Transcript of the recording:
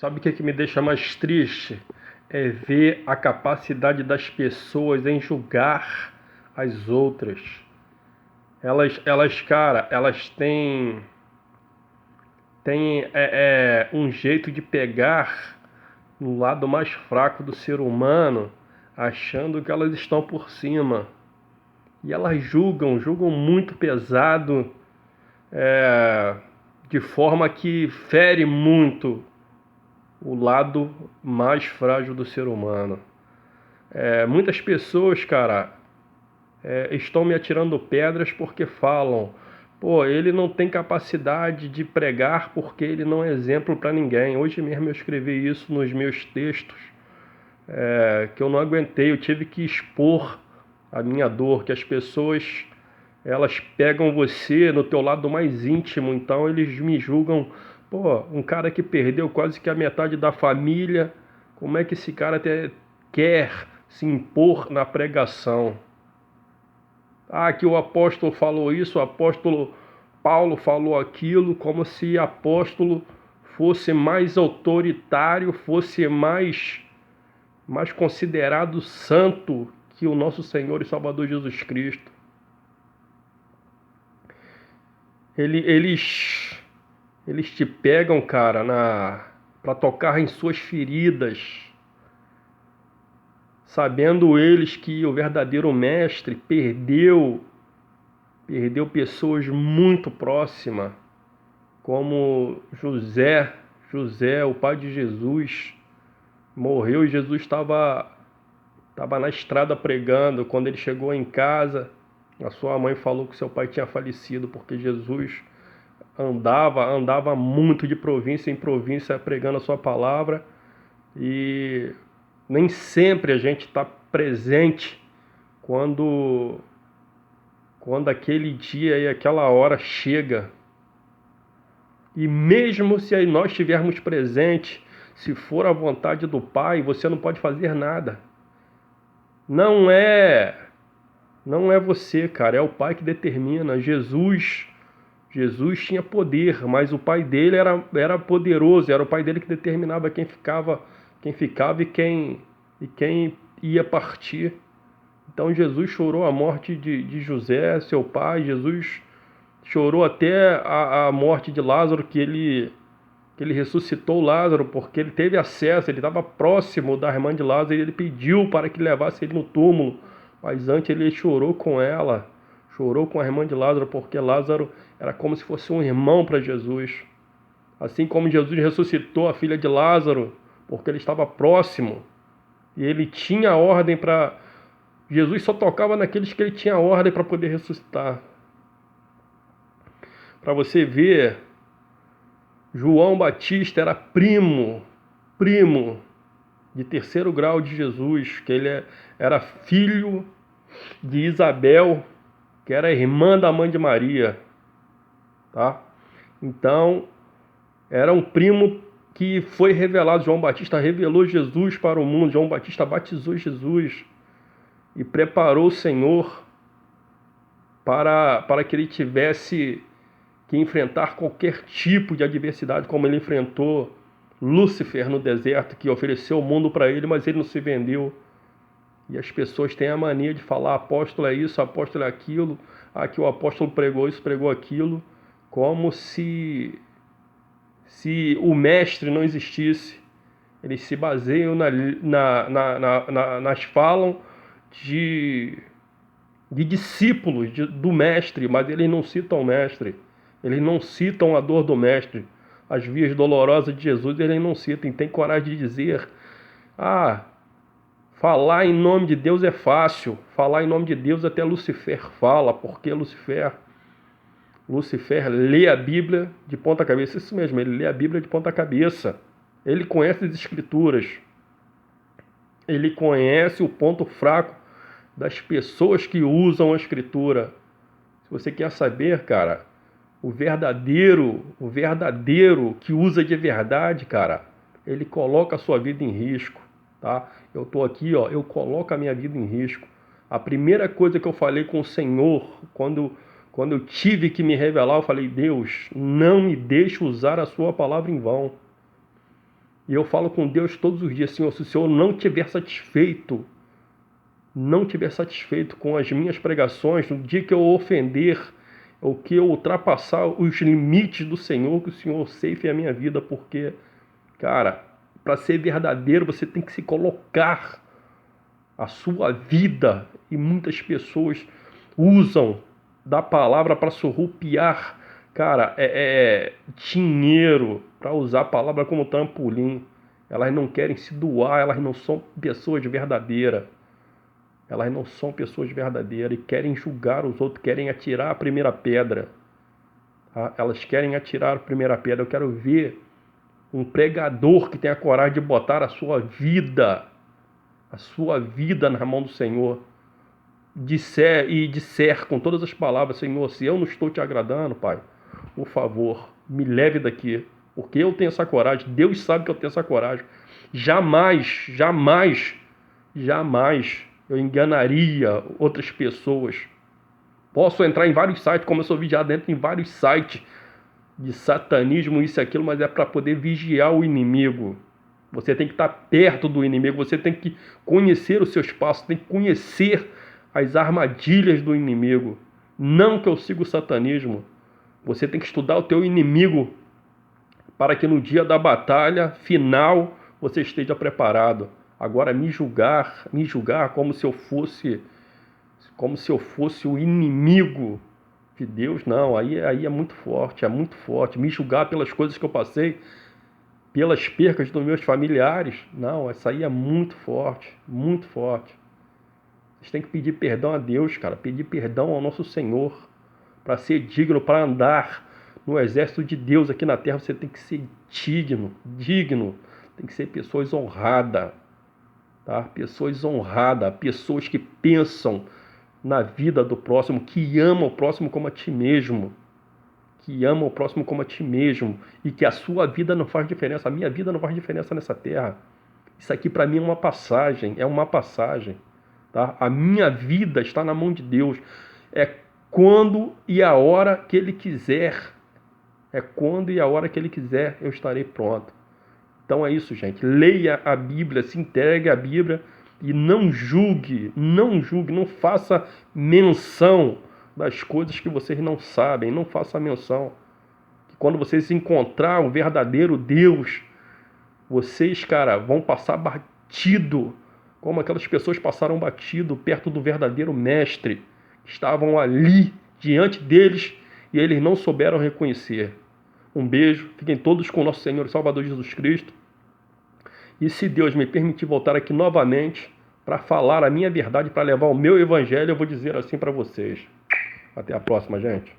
Sabe o que me deixa mais triste? É ver a capacidade das pessoas em julgar as outras. Cara, elas têm um jeito de pegar no lado mais fraco do ser humano, achando que elas estão por cima. E elas julgam muito pesado, é, de forma que fere muito o lado mais frágil do ser humano. Muitas pessoas, cara, estão me atirando pedras porque falam: pô, ele não tem capacidade de pregar porque ele não é exemplo para ninguém. Hoje mesmo eu escrevi isso nos meus textos, que eu não aguentei, eu tive que expor a minha dor, que as pessoas elas pegam você no teu lado mais íntimo, então eles me julgam: pô, um cara que perdeu quase que a metade da família, como é que esse cara até quer se impor na pregação? Ah, que o apóstolo falou isso, o apóstolo Paulo falou aquilo, como se apóstolo fosse mais autoritário, fosse mais considerado santo que o nosso Senhor e Salvador Jesus Cristo. Eles te pegam, cara, para tocar em suas feridas, sabendo eles que o verdadeiro mestre perdeu pessoas muito próximas, como José, o pai de Jesus, morreu e Jesus estava na estrada pregando. Quando ele chegou em casa, a sua mãe falou que seu pai tinha falecido, porque Jesus andava muito de província em província pregando a sua palavra, e nem sempre a gente está presente quando aquele dia e aquela hora chega. E mesmo se aí nós estivermos presentes, se for a vontade do Pai, você não pode fazer nada. Não é você, cara, é o Pai que determina. Jesus tinha poder, mas o pai dele era poderoso, era o pai dele que determinava quem ficava e quem ia partir. Então Jesus chorou a morte de José, seu pai. Jesus chorou até a morte de Lázaro, que ele ressuscitou Lázaro, porque ele teve acesso, ele estava próximo da irmã de Lázaro e ele pediu para que levasse ele no túmulo. Mas antes ele chorou com ela, chorou com a irmã de Lázaro, porque Lázaro era como se fosse um irmão para Jesus. Assim como Jesus ressuscitou a filha de Lázaro, porque ele estava próximo e ele tinha ordem para... Jesus só tocava naqueles que ele tinha ordem para poder ressuscitar. Para você ver, João Batista era primo de terceiro grau de Jesus, que ele era filho de Isabel, que era irmã da mãe de Maria, tá? Então, era um primo que foi revelado. João Batista revelou Jesus para o mundo. João Batista batizou Jesus e preparou o Senhor para que ele tivesse que enfrentar qualquer tipo de adversidade, como ele enfrentou Lúcifer no deserto, que ofereceu o mundo para ele, mas ele não se vendeu. E as pessoas têm a mania de falar: apóstolo é isso, apóstolo é aquilo, que o apóstolo pregou isso, pregou aquilo, como se o mestre não existisse. Eles se baseiam nas falas de discípulos do mestre, mas eles não citam o mestre. Eles não citam a dor do mestre, as vias dolorosas de Jesus, eles não citam. Tem coragem de dizer: falar em nome de Deus é fácil. Falar em nome de Deus até Lúcifer fala, porque Lúcifer lê a Bíblia de ponta cabeça. Isso mesmo, ele lê a Bíblia de ponta cabeça. Ele conhece as Escrituras. Ele conhece o ponto fraco das pessoas que usam a Escritura. Se você quer saber, cara, o verdadeiro que usa de verdade, cara, ele coloca a sua vida em risco, tá? Eu estou aqui, eu coloco a minha vida em risco. A primeira coisa que eu falei com o Senhor, quando eu tive que me revelar, eu falei: Deus, não me deixe usar a sua palavra em vão. E eu falo com Deus todos os dias, Senhor, se o Senhor não estiver satisfeito, com as minhas pregações, no dia que eu ofender, ou que eu ultrapassar os limites do Senhor, que o Senhor ceife a minha vida, porque, cara, para ser verdadeiro, você tem que se colocar a sua vida, e muitas pessoas usam da palavra para surrupiar, cara, dinheiro, para usar a palavra como trampolim. Elas não querem se doar, elas não são pessoas verdadeiras. Elas não são pessoas verdadeiras e querem julgar os outros, querem atirar a primeira pedra. Tá? Elas querem atirar a primeira pedra. Eu quero ver um pregador que tenha coragem de botar a sua vida na mão do Senhor. Disser com todas as palavras, Senhor, se eu não estou te agradando, Pai, por favor, me leve daqui. Porque eu tenho essa coragem, Deus sabe que eu tenho essa coragem. Jamais eu enganaria outras pessoas. Posso entrar em vários sites, como eu sou vigiado dentro em vários sites de satanismo, isso e aquilo, mas é para poder vigiar o inimigo. Você tem que estar perto do inimigo, você tem que conhecer os seus passos, tem que conhecer as armadilhas do inimigo. Não que eu siga o satanismo. Você tem que estudar o teu inimigo para que no dia da batalha final você esteja preparado. Agora me julgar como se eu fosse o inimigo de Deus, não, aí é muito forte, me julgar pelas coisas que eu passei, pelas percas dos meus familiares, não, essa aí é muito forte, vocês têm que pedir perdão a Deus, cara, pedir perdão ao nosso Senhor, para ser digno, para andar no exército de Deus aqui na terra, você tem que ser digno, tem que ser pessoas honradas, tá? Pessoas que pensam na vida do próximo, que amam o próximo como a ti mesmo, e que a sua vida não faz diferença, a minha vida não faz diferença nessa terra. Isso aqui para mim é uma passagem, tá? A minha vida está na mão de Deus, é quando e a hora que Ele quiser, eu estarei pronto. Então é isso, gente. Leia a Bíblia, se entregue à Bíblia e não julgue, não faça menção das coisas que vocês não sabem, não faça menção. Que quando vocês encontrar o verdadeiro Deus, vocês, cara, vão passar batido, como aquelas pessoas passaram batido perto do verdadeiro mestre, que estavam ali diante deles e eles não souberam reconhecer. Um beijo, fiquem todos com o nosso Senhor e Salvador Jesus Cristo. E se Deus me permitir voltar aqui novamente para falar a minha verdade, para levar o meu evangelho, eu vou dizer assim para vocês. Até a próxima, gente.